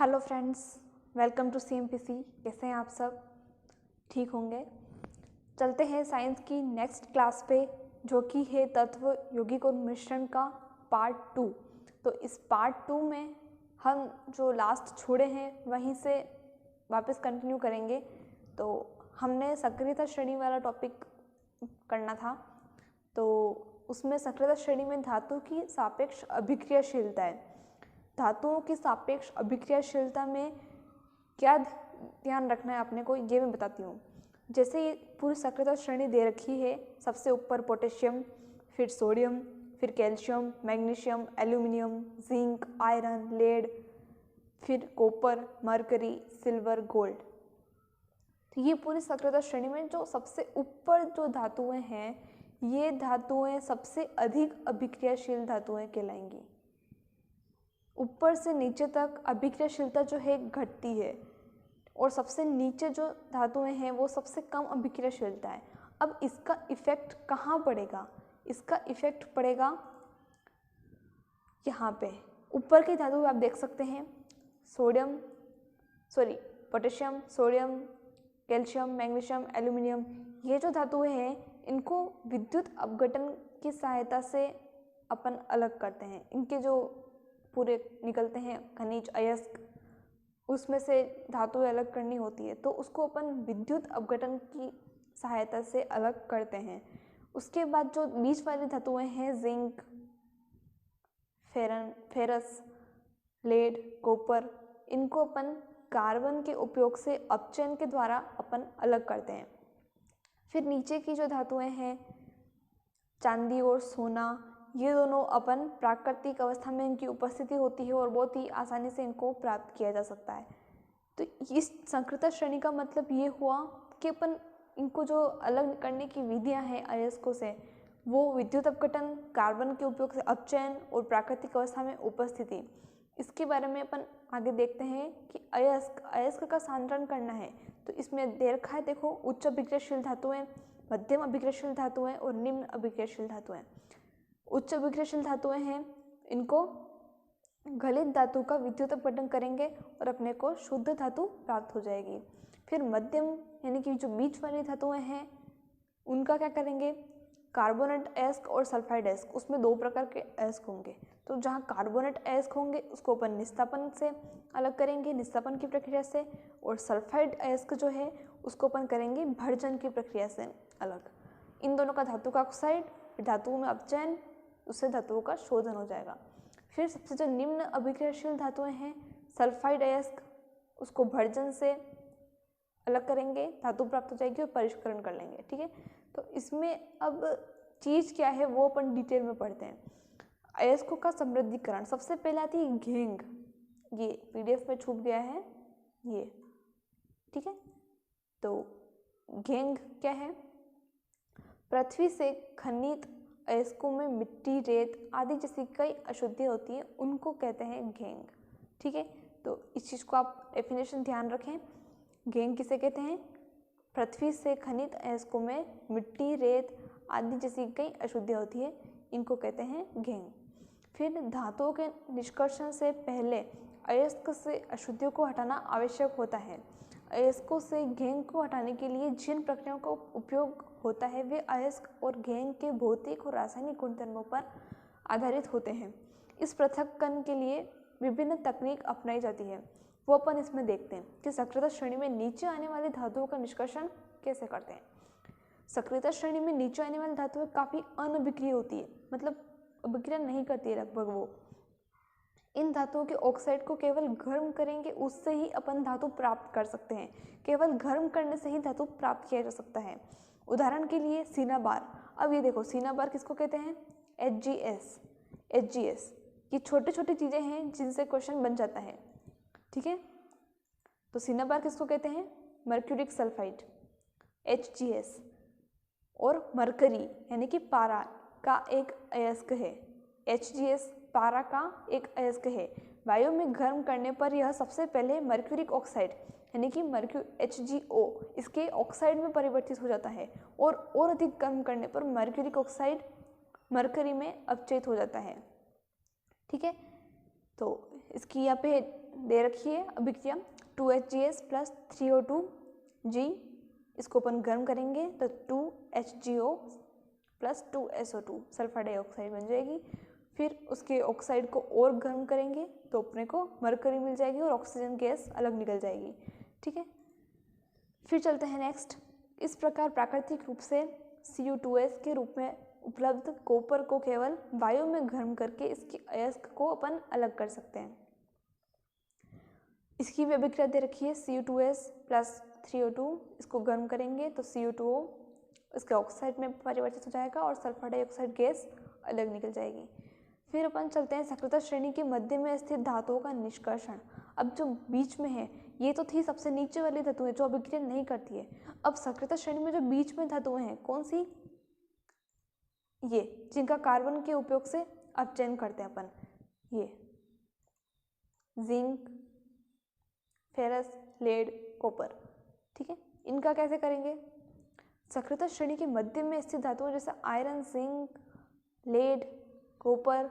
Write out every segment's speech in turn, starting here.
Hello friends, welcome to CMPC। कैसे हैं आप सब? ठीक होंगे। चलते हैं साइंस की नेक्स्ट क्लास पे, जो कि है तत्व यौगिक और मिश्रण का पार्ट 2। तो इस पार्ट 2 में हम जो लास्ट छोड़े हैं वहीं से वापस कंटिन्यू करेंगे। तो हमने सक्रियता श्रेणी वाला टॉपिक करना था। तो उसमें सक्रियता श्रेणी में धातु की सापेक्ष अभिक्रियाशीलता है। धातुओं की सापेक्ष अभिक्रियाशीलता में क्या ध्यान रखना है आपने को, ये मैं बताती हूँ। जैसे ये पूरी सक्रियता श्रेणी दे रखी है, सबसे ऊपर पोटेशियम, फिर सोडियम, फिर calcium, magnesium, aluminium, zinc, iron, lead, फिर कॉपर, मरकरी, सिल्वर, गोल्ड। तो ये पूरी सक्रियता श्रेणी में जो सबसे ऊपर जो धातुएं हैं, ये धातुएं सबसे अधिक अभिक्रियाशील धातुएं कहलाएंगी। ऊपर से नीचे तक अभिक्रियाशीलता जो है घटती है, और सबसे नीचे जो धातुएं हैं वो सबसे कम अभिक्रियाशीलता है। अब इसका इफेक्ट कहाँ पड़ेगा? इसका इफेक्ट पड़ेगा यहाँ पे। ऊपर की धातु आप देख सकते हैं, potassium, sodium, calcium, magnesium, aluminium. ये जो धातुएं हैं इनको विद्युत अपघटन की सहायता से अपन अलग करते हैं। इनके जो पूरे निकलते हैं खनिज, अयस्क, उसमें से धातुएं अलग करनी होती है, तो उसको अपन विद्युत अपघटन की सहायता से अलग करते हैं। उसके बाद जो बीच वाली धातुएं हैं, जिंक, फेरस, लेड, कॉपर, इनको अपन कार्बन के उपयोग से अपचयन के द्वारा अपन अलग करते हैं। फिर नीचे की जो धातुएं हैं, चांदी और सोना, ये दोनों अपन प्राकृतिक अवस्था में इनकी उपस्थिति होती है और बहुत ही आसानी से इनको प्राप्त किया जा सकता है। तो इस सक्रियता श्रेणी का मतलब ये हुआ कि अपन इनको जो अलग करने की विधियां हैं अयस्कों से, वो विद्युत अपघटन, कार्बन के उपयोग से अपचयन और प्राकृतिक अवस्था में उपस्थिति। इसके बारे में अपन आगे देखते हैं कि अयस्क का सांद्रण करना है तो इसमें दे रखा है, देखो, उच्च अभिक्रियाशील धातुएं, मध्यम अभिक्रियाशील धातुएं और निम्न अभिक्रियाशील धातुएं। उच्च अभिक्रियाशील धातुएं हैं, इनको गलित धातु का विद्युत अपघटन करेंगे और अपने को शुद्ध धातु प्राप्त हो जाएगी। फिर मध्यम यानी कि जो बीच वाली धातुएं हैं उनका क्या करेंगे? कार्बोनेट अयस्क और सल्फाइड अयस्क, उसमें दो प्रकार के अयस्क होंगे। तो जहाँ कार्बोनेट अयस्क होंगे उसको अपन निस्तापन से अलग करेंगे, निस्तापन की प्रक्रिया से, और सल्फाइड अयस्क जो है उसको अपन करेंगे भर्जन की प्रक्रिया से अलग। इन दोनों का धातु का ऑक्साइड, फिर धातुओं में अपचयन, उससे धातुओं का शोधन हो जाएगा। फिर सबसे जो निम्न अभिक्रियाशील धातुएं हैं, सल्फाइड अयस्क, उसको भर्जन से अलग करेंगे, धातु प्राप्त हो जाएगी और परिष्करण कर लेंगे। ठीक है, तो इसमें अब चीज़ क्या है वो अपन डिटेल में पढ़ते हैं। अयस्कों का समृद्धिकरण, सबसे पहले आती है घेंग। ये PDF में छूट गया है ये, ठीक है। तो घेंग क्या है? पृथ्वी से खनित अयस्कों में मिट्टी, रेत आदि जैसी कई अशुद्धियाँ होती है, उनको कहते हैं घेंग। ठीक है, तो इस चीज़ को आप डेफिनेशन ध्यान रखें। घेंग किसे कहते हैं? पृथ्वी से खनित अयस्कों में मिट्टी, रेत आदि जैसी कई अशुद्धियाँ होती है, इनको कहते हैं घेंग। फिर धातुओं के निष्कर्षण से पहले अयस्क से अशुद्धियों को हटाना आवश्यक होता है। अयस्कों से घेंग को हटाने के लिए जिन प्रक्रियाओं का उपयोग होता है वे अयस्क और घेंग के भौतिक और रासायनिक गुणधर्मों पर आधारित होते हैं। इस पृथक्करण के लिए विभिन्न तकनीक अपनाई जाती है, वो अपन इसमें देखते हैं कि सक्रियता श्रेणी में नीचे आने वाली धातुओं का निष्कर्षण कैसे करते हैं। सक्रियता श्रेणी में नीचे आने वाली धातुएं काफ़ी अनभिक्रिय होती है, मतलब अभिक्रिया नहीं करती है लगभग वो। इन धातुओं के ऑक्साइड को केवल गर्म करेंगे, उससे ही अपन धातु प्राप्त कर सकते हैं। केवल गर्म करने से ही धातु प्राप्त किया जा सकता है। उदाहरण के लिए सिनाबार। अब ये देखो, सिनाबार किसको कहते हैं? HGS। ये छोटी छोटी चीज़ें हैं जिनसे क्वेश्चन बन जाता है। ठीक है, तो सिनाबार किसको कहते हैं? Mercuric sulphide, HGS। और मरकरी यानी कि पारा का एक अयस्क है। HGS पारा का एक अयस्क है। वायु में गर्म करने पर यह सबसे पहले मर्क्यूरिक ऑक्साइड यानी कि HgO इसके ऑक्साइड में परिवर्तित हो जाता है, और अधिक गर्म करने पर मर्क्यूरिक ऑक्साइड मरकरी में अपचयित हो जाता है। ठीक है, तो इसकी यहाँ पे दे रखी है अभिक्रिया 2HGS प्लस 3O2G, इसको अपन गर्म करेंगे तो 2HGO plus 2SO2 sulphur dioxide बन जाएगी। फिर उसके ऑक्साइड को और गर्म करेंगे तो अपने को मरकरी मिल जाएगी और ऑक्सीजन गैस अलग निकल जाएगी। ठीक है, फिर चलते हैं नेक्स्ट। इस प्रकार प्राकृतिक रूप से Cu2S के रूप में उपलब्ध कॉपर को केवल वायु में गर्म करके इसकी अयस्क को अपन अलग कर सकते हैं। इसकी भी अभिक्रिया दे रखी है Cu2S प्लस 3O2, इसको गर्म करेंगे तो Cu2O इसके ऑक्साइड में परिवर्तित हो जाएगा और सल्फर डाइऑक्साइड गैस अलग निकल जाएगी। फिर अपन चलते हैं सक्रियता श्रेणी के मध्य में स्थित धातुओं का निष्कर्षण। अब जो बीच में है ये तो थी सबसे नीचे वाली धातुएं जो अभिक्रिया नहीं करती है। अब सक्रियता श्रेणी में जो बीच में धातुएं हैं कौन सी, ये जिनका कार्बन के उपयोग से अपचयन करते हैं अपन, ये जिंक, फेरस, लेड, कॉपर। ठीक है, इनका कैसे करेंगे, सक्रियता श्रेणी के मध्य में स्थित धातुओं जैसे आयरन, जिंक, लेड, कॉपर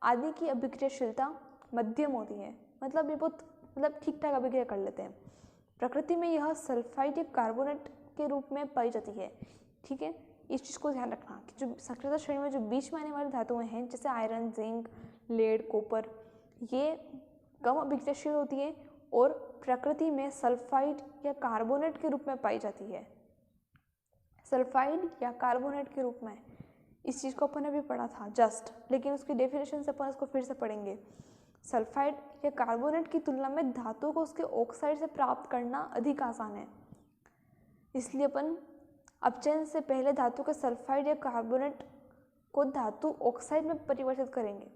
आदि की अभिक्रियाशीलता मध्यम होती है, मतलब ये बहुत ठीक ठाक अभिक्रिया कर लेते हैं। प्रकृति में यह सल्फाइड या कार्बोनेट के रूप में पाई जाती है। ठीक है, इस चीज़ को ध्यान रखना कि जो सक्रियता श्रेणी में जो बीच में आने वाली धातुएं हैं जैसे आयरन, जिंक, लेड, कॉपर, ये कम अभिक्रियाशील होती है और प्रकृति में सल्फाइड या कार्बोनेट के रूप में पाई जाती है। सल्फाइड या कार्बोनेट के रूप में, इस चीज़ को अपन ने भी पढ़ा था जस्ट, लेकिन उसकी डेफिनेशन से अपन इसको फिर से पढ़ेंगे। सल्फाइड या कार्बोनेट की तुलना में धातु को उसके ऑक्साइड से प्राप्त करना अधिक आसान है, इसलिए अपन अपचयन से पहले धातु के सल्फाइड या कार्बोनेट को धातु ऑक्साइड में परिवर्तित करेंगे,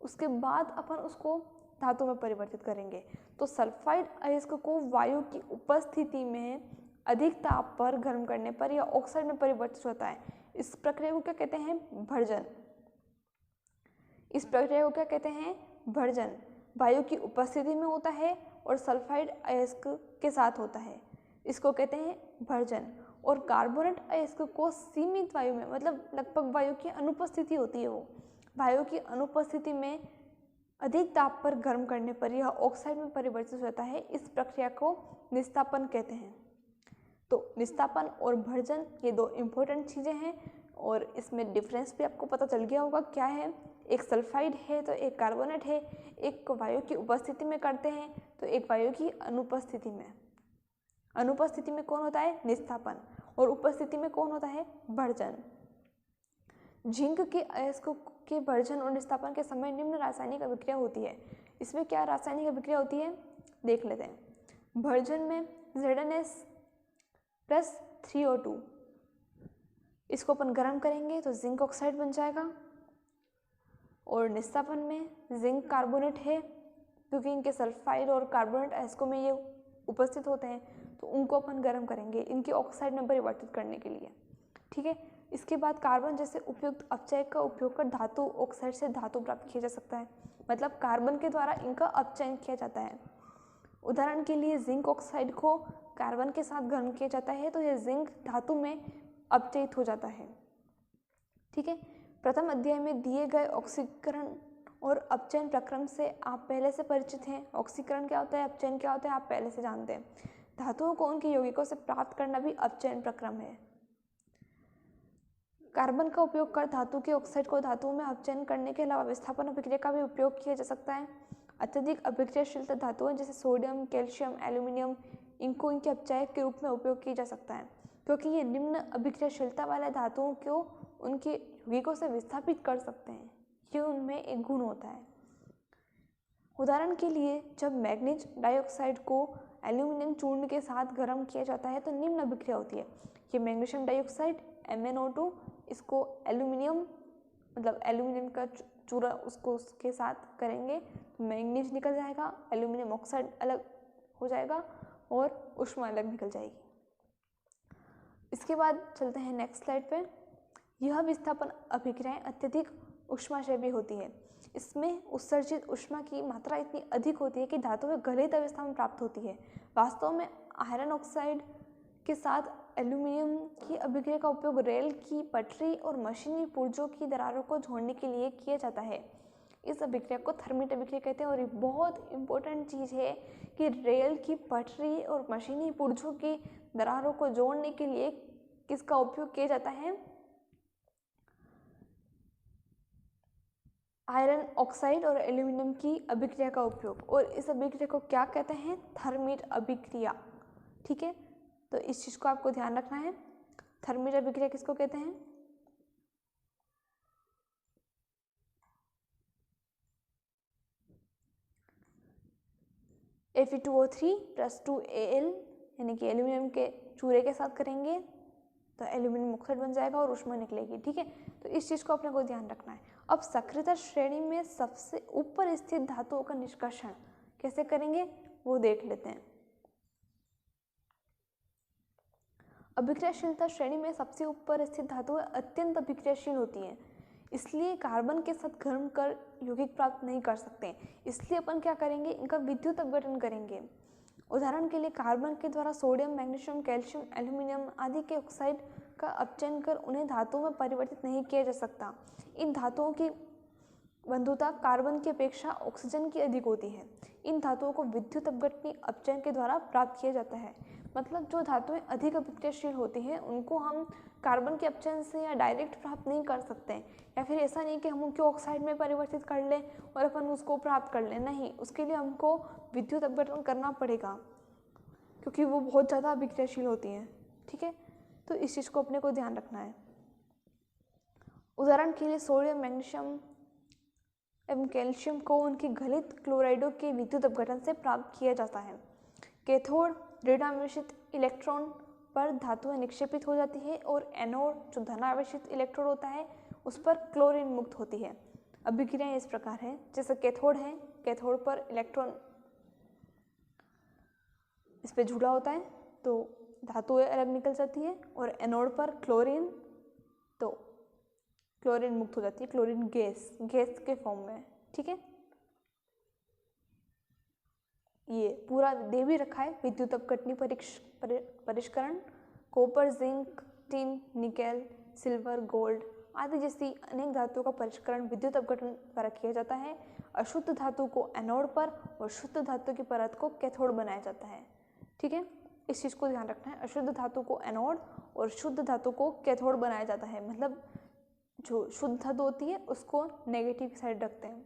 उसके बाद अपन उसको धातु में परिवर्तित करेंगे। तो सल्फाइड अयस्क को वायु की उपस्थिति में अधिक ताप पर गर्म करने पर यह ऑक्साइड में परिवर्तित होता है। इस प्रक्रिया को क्या कहते हैं, भर्जन। इस प्रक्रिया को क्या कहते हैं, भर्जन। वायु की उपस्थिति में होता है और सल्फाइड अयस्क के साथ होता है, इसको कहते हैं भर्जन। और कार्बोनेट अयस्क को सीमित वायु में, मतलब लगभग वायु की अनुपस्थिति होती है, वो वायु की अनुपस्थिति में अधिक ताप पर गर्म करने पर यह ऑक्साइड में परिवर्तित होता है। इस प्रक्रिया को निस्तापन कहते हैं। तो निस्तापन और भर्जन ये दो इम्पोर्टेंट चीज़ें हैं और इसमें डिफरेंस भी आपको पता चल गया होगा क्या है। एक सल्फाइड है तो एक कार्बोनेट है, एक वायु की उपस्थिति में करते हैं तो एक वायु की अनुपस्थिति में। अनुपस्थिति में कौन होता है, निस्तापन, और उपस्थिति में कौन होता है, भर्जन। जिंक के अयस्क के भर्जन और निस्तापन के समय निम्न रासायनिक अभिक्रिया होती है। इसमें क्या रासायनिक अभिक्रिया होती है देख लेते हैं। भर्जन में ZnS प्लस 3O2, इसको अपन गर्म करेंगे तो जिंक ऑक्साइड बन जाएगा। और निस्तापन में जिंक कार्बोनेट है, क्योंकि इनके सल्फाइड और कार्बोनेट अयस्कों में ये उपस्थित होते हैं तो उनको अपन गर्म करेंगे इनके ऑक्साइड में परिवर्तित करने के लिए। ठीक है, इसके बाद कार्बन जैसे उपयुक्त अपचय का उपयोग कर धातु ऑक्साइड से धातु प्राप्त किया जा सकता है, मतलब कार्बन के द्वारा इनका अपचयन किया जाता है। उदाहरण के लिए जिंक ऑक्साइड को कार्बन के साथ गर्म किया जाता है तो यह जिंक धातु में अपचयित हो जाता है। ठीक है, प्रथम अध्याय में दिए गए ऑक्सीकरण और अपचयन प्रक्रम से आप पहले से परिचित हैं। ऑक्सीकरण क्या होता है, अपचयन क्या होता है, आप पहले से जानते हैं। धातुओं को उनके यौगिकों से प्राप्त करना भी अपचयन प्रक्रम है। कार्बन का उपयोग कर धातु के ऑक्साइड को धातुओं में अपचयन करने के अलावा विस्थापन अभिक्रिया का भी उपयोग किया जा सकता है। अत्यधिक अभिक्रियाशील धातुओं जैसे सोडियम, कैल्शियम, एल्यूमिनियम, इनको इनके अपचयक के रूप में उपयोग किया जा सकता है, क्योंकि ये निम्न अभिक्रियाशीलता वाले धातुओं को उनके यौगिकों से विस्थापित कर सकते हैं। ये उनमें एक गुण होता है। उदाहरण के लिए जब मैग्नीज डाइऑक्साइड को एल्यूमिनियम चूर्ण के साथ गर्म किया जाता है तो निम्न अभिक्रिया होती है। ये मैग्नीशियम डाइऑक्साइड MnO2 इसको एल्यूमिनियम, मतलब एल्यूमिनियम का चूरा उसको उसके साथ करेंगे तो मैग्नीज निकल जाएगा, एल्यूमिनियम ऑक्साइड अलग हो जाएगा और ऊष्मा अलग निकल जाएगी। इसके बाद चलते हैं नेक्स्ट स्लाइड पे। यह विस्थापन अभिक्रियाएं अत्यधिक ऊष्माक्षेपी होती है। इसमें उत्सर्जित ऊष्मा की मात्रा इतनी अधिक होती है कि धातु में गलित अवस्था में प्राप्त होती है। वास्तव में आयरन ऑक्साइड के साथ एल्यूमिनियम की अभिक्रिया का उपयोग रेल की पटरी और मशीनी पुर्जों की दरारों को जोड़ने के लिए किया जाता है। इस अभिक्रिया को थर्मिट अभिक्रिया कहते हैं। और ये बहुत इम्पोर्टेंट चीज़ है कि रेल की पटरी और मशीनी पुर्जों की दरारों को जोड़ने के लिए किसका उपयोग किया जाता है? आयरन ऑक्साइड और एल्यूमिनियम की अभिक्रिया का उपयोग। और इस अभिक्रिया को क्या कहते हैं? थर्मिट अभिक्रिया। ठीक है, तो इस चीज़ को आपको ध्यान रखना है। थर्मिट अभिक्रिया किसको कहते हैं? Fe2O3 + 2Al यानी कि एल्यूमिनियम के चूरे के साथ करेंगे तो एल्यूमिनियम ऑक्साइड बन जाएगा और ऊष्मा निकलेगी। ठीक है, तो इस चीज़ को अपने को ध्यान रखना है। अब सक्रियता श्रेणी में सबसे ऊपर स्थित धातुओं का निष्कर्षण कैसे करेंगे वो देख लेते हैं। अभिक्रियाशीलता श्रेणी में सबसे ऊपर स्थित धातुएं अत्यंत अभिक्रियाशील होती हैं, इसलिए कार्बन के साथ गर्म कर यौगिक प्राप्त नहीं कर सकते। इसलिए अपन क्या करेंगे? इनका विद्युत अपघटन करेंगे। उदाहरण के लिए कार्बन के द्वारा सोडियम, मैग्नीशियम, कैल्शियम, एल्यूमिनियम आदि के ऑक्साइड का अपचयन कर उन्हें धातुओं में परिवर्तित नहीं किया जा सकता। इन धातुओं की बंधुता कार्बन की अपेक्षा ऑक्सीजन की अधिक होती है। इन धातुओं को विद्युत अपघटनीय अपचयन के द्वारा प्राप्त किया जाता है। मतलब जो धातुएं अधिक अभिक्रियाशील होती हैं उनको हम कार्बन के अपचयन से या डायरेक्ट प्राप्त नहीं कर सकते, या फिर ऐसा नहीं कि हम उनको ऑक्साइड में परिवर्तित कर लें और अपन उसको प्राप्त कर लें। नहीं, उसके लिए हमको विद्युत अपघटन करना पड़ेगा क्योंकि वो बहुत ज़्यादा अभिक्रियाशील होती हैं। ठीक है, तो इस चीज़ को अपने को ध्यान रखना है। उदाहरण के लिए सोडियम, मैग्नीशियम एवं कैल्शियम को उनकी गलित क्लोराइडों के विद्युत अपघटन से प्राप्त किया जाता है। कैथोड ऋणावेशित इलेक्ट्रॉन पर धातुएं निक्षेपित हो जाती है और एनोड जो धनावेशित इलेक्ट्रोड होता है उस पर क्लोरीन मुक्त होती है। अभिक्रियाएं इस प्रकार है, जैसे कैथोड है, कैथोड पर इलेक्ट्रॉन इस पे जुड़ा होता है तो धातुएं अलग निकल जाती है, और एनोड पर क्लोरीन तो क्लोरीन मुक्त हो जाती है, क्लोरीन गैस के फॉर्म में। ठीक है, ये पूरा दे भी रखा है। विद्युत अपघटनीय परिष्करण copper, zinc, tin, nickel, silver, gold आदि जैसी अनेक धातुओं का परिष्करण विद्युत अपघटन द्वारा किया जाता है। अशुद्ध धातु को एनोड पर और शुद्ध धातु की परत को कैथोड बनाया जाता है। ठीक है, इस चीज़ को ध्यान रखना है। अशुद्ध धातु को एनोड और शुद्ध धातु को कैथोड बनाया जाता है। मतलब जो शुद्ध धातु होती है उसको नेगेटिव साइड रखते हैं।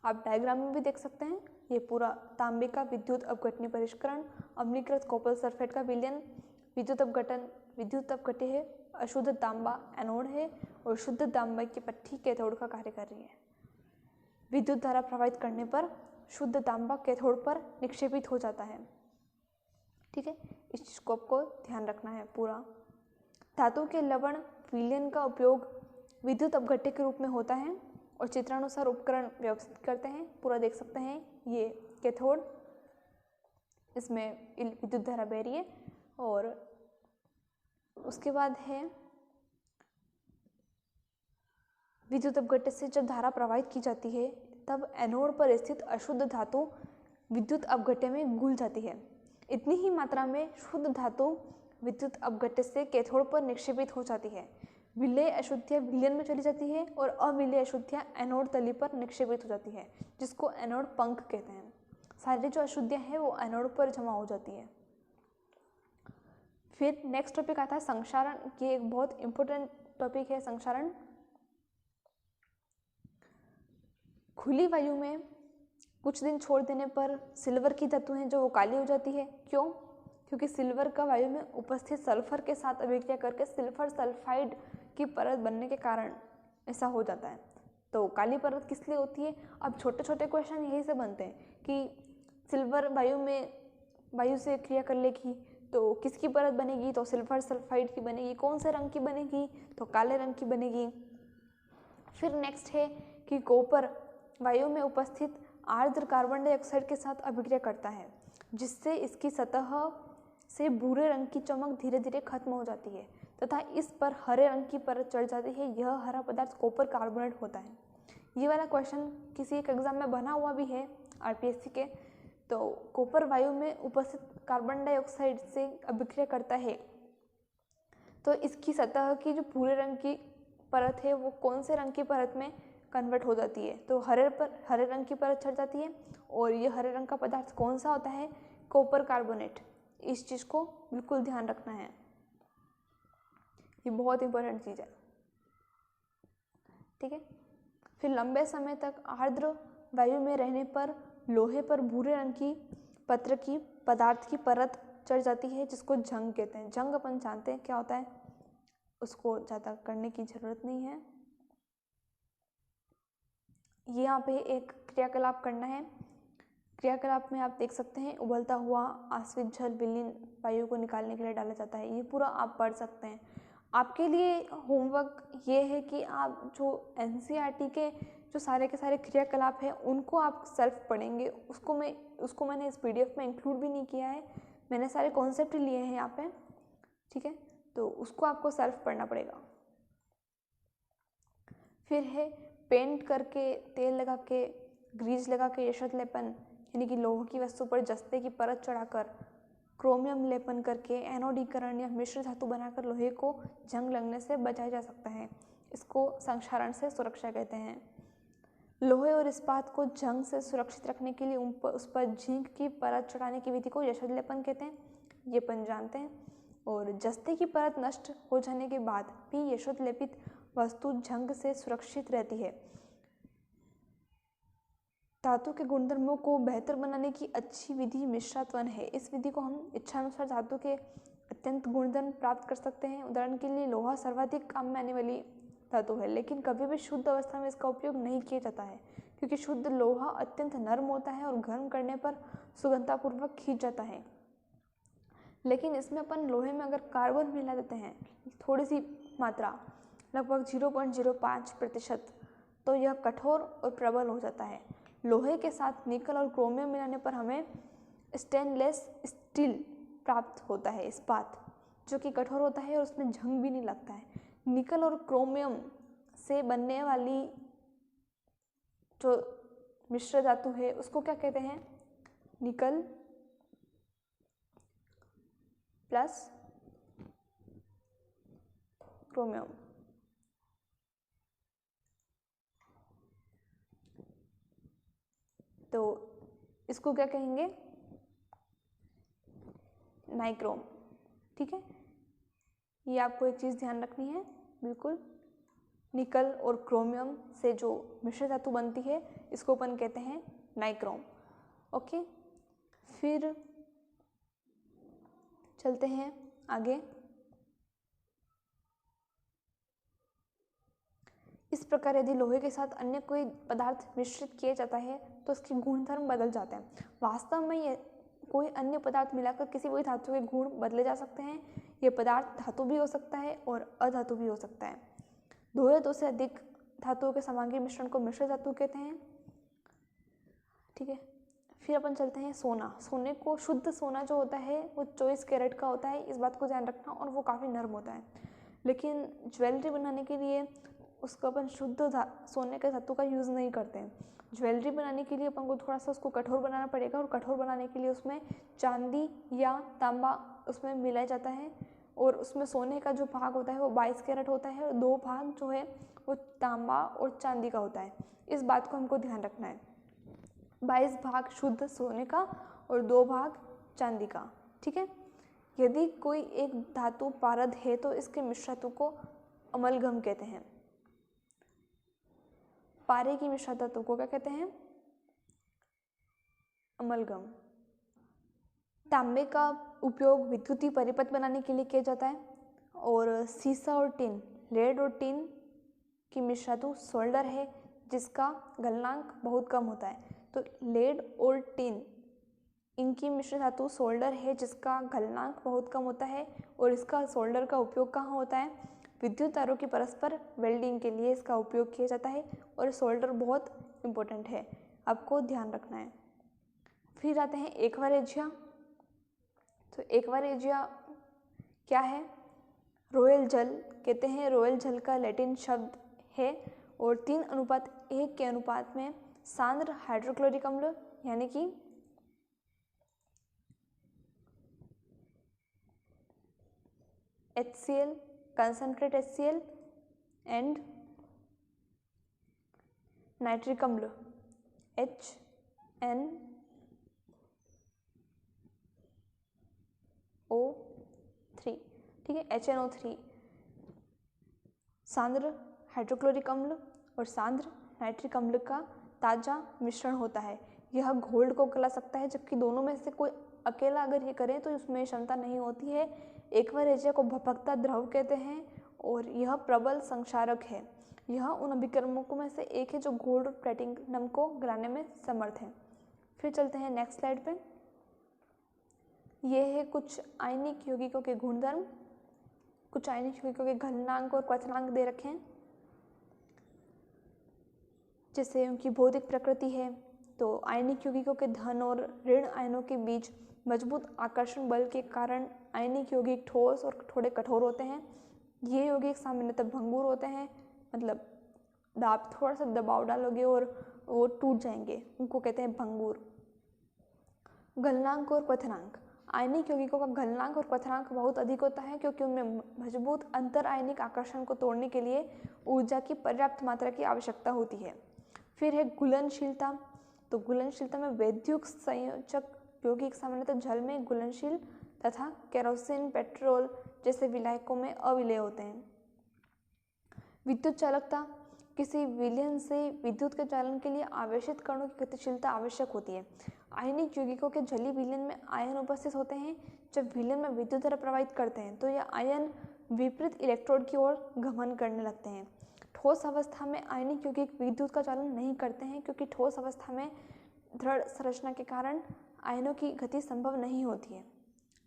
आप डायग्राम में भी देख सकते हैं। ये पूरा तांबे का विद्युत अपघटनीय परिष्करण, अम्लीकृत कॉपर सल्फेट का विलयन, विद्युत अपघट्य है, अशुद्ध तांबा एनोड है और शुद्ध तांबा की पट्टी कैथोड का कार्य कर रही है। विद्युत धारा प्रवाहित करने पर शुद्ध तांबा कैथोड पर निक्षेपित हो जाता है। ठीक है, इस चीज को आपको ध्यान रखना है पूरा। धातु के लवण विलयन का उपयोग विद्युत अपघट्य के रूप में होता है और चित्रानुसार उपकरण व्यवस्थित करते हैं। पूरा देख सकते हैं, ये कैथोड, इसमें विद्युत धारा बह रही है, और उसके बाद है विद्युत अपघट्य से जब धारा प्रवाहित की जाती है तब एनोड पर स्थित अशुद्ध धातु विद्युत अपघट्य में घुल जाती है। इतनी ही मात्रा में शुद्ध धातु विद्युत अपघट्य से कैथोड पर निक्षेपित हो जाती है। विलेय अशुद्धियाँ विलयन में चली जाती है और अविलेय अशुद्धियाँ एनोड तली पर निक्षेपित हो जाती है, जिसको एनोड पंख कहते हैं। सारी जो अशुद्धियाँ हैं वो एनोड पर जमा हो जाती है। फिर नेक्स्ट टॉपिक आता है संक्षारण। ये एक बहुत इंपॉर्टेंट टॉपिक है संक्षारण। खुली वायु में कुछ दिन छोड़ देने पर सिल्वर की धातु है जो वो काली हो जाती है। क्यों? क्योंकि सिल्वर का वायु में उपस्थित सल्फर के साथ अभिक्रिया करके सिल्फर सल्फाइड की परत बनने के कारण ऐसा हो जाता है। तो काली परत किस लिए होती है? अब छोटे छोटे क्वेश्चन यही से बनते हैं कि सिल्वर वायु से क्रिया कर लेगी तो किसकी परत बनेगी? तो सिल्फर सल्फाइड की बनेगी। कौन से रंग की बनेगी? तो काले रंग की बनेगी। फिर नेक्स्ट है कि कॉपर वायु में उपस्थित आर्द्र कार्बन डाइऑक्साइड के साथ अभिक्रिया करता है, जिससे इसकी सतह से भूरे रंग की चमक धीरे धीरे खत्म हो जाती है तथा इस पर हरे रंग की परत चढ़ जाती है। यह हरा पदार्थ कॉपर कार्बोनेट होता है। ये वाला क्वेश्चन किसी एक एग्जाम में बना हुआ भी है आरपीएससी के। तो कॉपर वायु में उपस्थित कार्बन डाइऑक्साइड से अभिक्रिया करता है तो इसकी सतह की जो भूरे रंग की परत है वो कौन से रंग की परत में कन्वर्ट हो जाती है, तो हरे रंग की परत चढ़ जाती है। और ये हरे रंग का पदार्थ कौन सा होता है, कॉपर कार्बोनेट। इस चीज़ को बिल्कुल ध्यान रखना है, ये बहुत इंपॉर्टेंट चीज़ है, ठीक है। फिर लंबे समय तक आर्द्र वायु में रहने पर लोहे पर भूरे रंग की पत्र की पदार्थ की परत चढ़ जाती है, जिसको जंग कहते हैं। जंग अपन जानते हैं क्या होता है, उसको ज़्यादा करने की ज़रूरत नहीं है। यहाँ पे एक क्रियाकलाप करना है। क्रियाकलाप में आप देख सकते हैं उबलता हुआ आश्रित जल विलीन वायु को निकालने के लिए डाला जाता है। ये पूरा आप पढ़ सकते हैं। आपके लिए होमवर्क ये है कि आप जो एनसीईआरटी के जो सारे के सारे क्रियाकलाप हैं उनको आप सेल्फ पढ़ेंगे। उसको मैंने इस पीडीएफ में इंक्लूड भी नहीं किया है, मैंने सारे कॉन्सेप्ट लिए हैं यहाँ पे, ठीक है। तो उसको आपको सेल्फ पढ़ना पड़ेगा। फिर है पेंट करके, तेल लगा के, ग्रीस लगा के, यशत लेपन यानी कि लोह की वस्तु पर जस्ते की परत चढ़ाकर, क्रोमियम लेपन करके एनोडीकरण या मिश्र धातु बनाकर लोहे को जंग लगने से बचाया जा सकता है। इसको संक्षारण से सुरक्षा कहते हैं। लोहे और इस्पात को जंग से सुरक्षित रखने के लिए उस पर जिंक की परत चढ़ाने की विधि को यशत लेपन कहते हैं, ये अपन जानते हैं। और जस्ते की परत नष्ट हो जाने के बाद भी यशत लेपित वस्तु जंग से सुरक्षित रहती है। धातु के गुणधर्मों को बेहतर बनाने की अच्छी विधि मिश्रात्वन है। इस विधि को हम इच्छानुसार धातु के अत्यंत गुणधर्म प्राप्त कर सकते हैं। उदाहरण के लिए लोहा सर्वाधिक काम में आने वाली धातु है, लेकिन कभी भी शुद्ध अवस्था में इसका उपयोग नहीं किया जाता है, क्योंकि शुद्ध लोहा अत्यंत नर्म होता है और गर्म करने पर सुगंधतापूर्वक खींच जाता है। लेकिन इसमें अपन लोहे में अगर कार्बन मिला देते हैं थोड़ी सी मात्रा, लगभग 0.05%, तो यह कठोर और प्रबल हो जाता है। लोहे के साथ निकल और क्रोमियम मिलाने पर हमें स्टेनलेस स्टील प्राप्त होता है, इस्पात, जो कि कठोर होता है और उसमें जंग भी नहीं लगता है। निकल और क्रोमियम से बनने वाली जो मिश्र धातु है उसको क्या कहते हैं, निकल प्लस क्रोमियम। तो इसको क्या कहेंगे, नाइक्रोम, ठीक है। ये आपको एक चीज़ ध्यान रखनी है बिल्कुल, निकल और क्रोमियम से जो मिश्र धातु बनती है इसको अपन कहते हैं नाइक्रोम, ओके। फिर चलते हैं आगे। इस प्रकार यदि लोहे के साथ अन्य कोई पदार्थ मिश्रित किया जाता है तो इसके गुणधर्म बदल जाते हैं। वास्तव में ये कोई अन्य पदार्थ मिलाकर किसी भी धातु के गुण बदले जा सकते हैं। ये पदार्थ धातु भी हो सकता है और अधातु भी हो सकता है। दो या दो से अधिक धातुओं के समांगी मिश्रण को मिश्र धातु कहते हैं, ठीक है। फिर अपन चलते हैं सोना। सोने को, शुद्ध सोना जो होता है वो 24 कैरेट का होता है, इस बात को ध्यान रखना, और वो काफ़ी नर्म होता है। लेकिन ज्वेलरी बनाने के लिए उसको अपन शुद्ध सोने के धातु का यूज़ नहीं करते हैं। ज्वेलरी बनाने के लिए अपन को थोड़ा सा उसको कठोर बनाना पड़ेगा, और कठोर बनाने के लिए उसमें चांदी या तांबा उसमें मिलाया जाता है, और उसमें सोने का जो भाग होता है वो 22 कैरेट होता है, और 2 भाग जो है वो तांबा और चांदी का होता है। इस बात को हमको ध्यान रखना है, 22 भाग शुद्ध सोने का और 2 भाग चांदी का, ठीक है। यदि कोई एक धातु पारद है तो इसके मिश्र धातु को अमलगम कहते हैं। पारे की मिश्र धातु को क्या कहते हैं, अमलगम। तांबे का उपयोग विद्युतीय परिपथ बनाने के लिए किया जाता है, और सीसा और टिन, लेड और टिन की मिश्र धातु सोल्डर है जिसका गलनांक बहुत कम होता है। तो लेड और टिन, इनकी मिश्र धातु सोल्डर है जिसका गलनांक बहुत कम होता है, और इसका सोल्डर का उपयोग कहाँ होता है, विद्युत तारों की परस्पर वेल्डिंग के लिए इसका उपयोग किया जाता है, और सोल्डर बहुत इम्पोर्टेंट है, आपको ध्यान रखना है। फिर आते हैं एक्वारेजिया। तो एक्वारेजिया क्या है, रोयल जल कहते हैं। रोयल जल का लैटिन शब्द है, और 3:1 के अनुपात में सांद्र हाइड्रोक्लोरिक अम्ल यानी कि HCl, concentrate HCl and nitric अम्ल HNO3, ठीक है, HNO3 सांद्र हाइड्रोक्लोरिक अम्ल और सांद्र नाइट्रिक अम्ल का ताजा मिश्रण होता है। यह घोल को गला सकता है, जबकि दोनों में से कोई अकेला अगर ये करे तो उसमें क्षमता नहीं होती है। एक्वा को भपकता द्रव कहते हैं और यह प्रबल संक्षारक है। यह उन अभिकर्मकों में से एक है जो गोल्ड और प्लेटिनम को गलाने में समर्थ है। फिर चलते हैं नेक्स्ट स्लाइड पे। ये है कुछ आयनिक यौगिकों के गुणधर्म। कुछ आयनिक यौगिकों के गलनांक और क्वथनांक दे रखे हैं। जैसे उनकी भौतिक प्रकृति है तो आयनिक यौगिकों के धन और ऋण आयनों के बीच मजबूत आकर्षण बल के कारण आयनिक यौगिक ठोस और थोड़े कठोर होते हैं। ये यौगिक सामान्यतः भंगुर होते हैं, मतलब आप थोड़ा सा दबाव डालोगे और वो टूट जाएंगे, उनको कहते हैं भंगुर। गलनांक और क्वथनांक। आयनिक यौगिकों का गलनांक और क्वथनांक बहुत अधिक होता है क्योंकि उनमें मजबूत अंतर आयनिक आकर्षण को तोड़ने के लिए ऊर्जा की पर्याप्त मात्रा की आवश्यकता होती है। फिर है घुलनशीलता। तो घुलनशीलता में वैद्युत संयोजक यौगिक सामान्यतः जल में घुलनशील तथा केरोसिन, पेट्रोल जैसे विलायकों में अविलेय होते हैं। विद्युत चालकता। किसी विलयन से विद्युत के चालन के लिए आवेशित कणों की गतिशीलता आवश्यक होती है। आयनिक यौगिकों के जलीय विलयन में आयन उपस्थित होते हैं। जब विलयन में विद्युत धारा प्रवाहित करते हैं तो यह आयन विपरीत इलेक्ट्रोड की ओर गमन करने लगते हैं। ठोस अवस्था में आयनिक यौगिक विद्युत का चालन नहीं करते हैं क्योंकि ठोस अवस्था में दृढ़ संरचना के कारण आयनों की गति संभव नहीं होती है।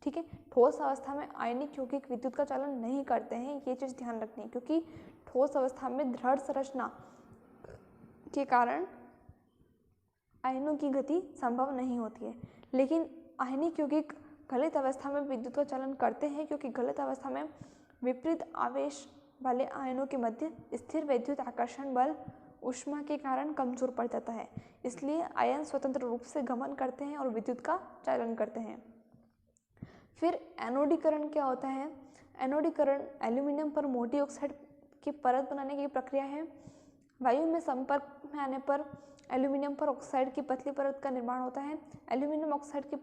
ठीक है, ठोस अवस्था में आयनिक यौगिक विद्युत का चालन नहीं करते हैं, ये चीज़ ध्यान रखनी है क्योंकि ठोस अवस्था में दृढ़ संरचना के कारण आयनों की गति संभव नहीं होती है। लेकिन आयनिक यौगिक गलित अवस्था में विद्युत का चालन करते हैं क्योंकि गलित अवस्था में विपरीत आवेश वाले आयनों के मध्य स्थिर वैद्युत आकर्षण बल ऊष्मा के कारण कमजोर पड़ जाता है। इसलिए आयन स्वतंत्र रूप से गमन करते हैं और विद्युत का चालन करते हैं। फिर एनोडीकरण क्या होता है? एनोडीकरण एल्यूमिनियम पर मोटी ऑक्साइड की परत बनाने की प्रक्रिया है। वायु में संपर्क में आने पर एल्यूमिनियम पर ऑक्साइड की पतली परत का निर्माण होता है। एल्यूमिनियम ऑक्साइड की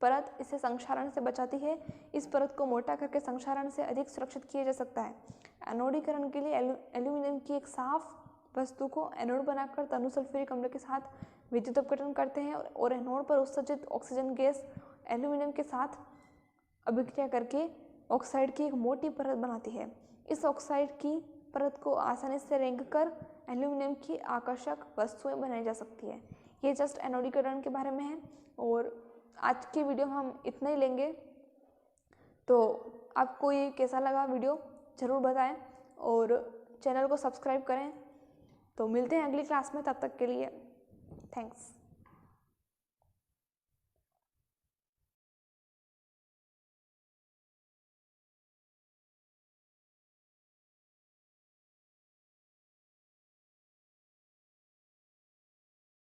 परत इसे संक्षारण से बचाती है। इस परत को मोटा करके संक्षारण से अधिक सुरक्षित किया जा सकता है। एनोडीकरण के लिए एल्यूमिनियम की एक साफ वस्तु को एनोड बनाकर तनु सल्फ्यूरिक अम्ल के साथ विद्युत अपघटन करते हैं और एनोड पर उत्सर्जित ऑक्सीजन गैस एल्यूमिनियम के साथ अभिक्रिया करके ऑक्साइड की एक मोटी परत बनाती है। इस ऑक्साइड की परत को आसानी से रेंगकर एल्यूमिनियम की आकर्षक वस्तुएं बनाई जा सकती है। ये जस्ट एनोडीकरण के बारे में है और आज की वीडियो में हम इतना ही लेंगे। तो आपको ये कैसा लगा वीडियो ज़रूर बताएं और चैनल को सब्सक्राइब करें। तो मिलते हैं अगली क्लास में, तब तक के लिए थैंक्स।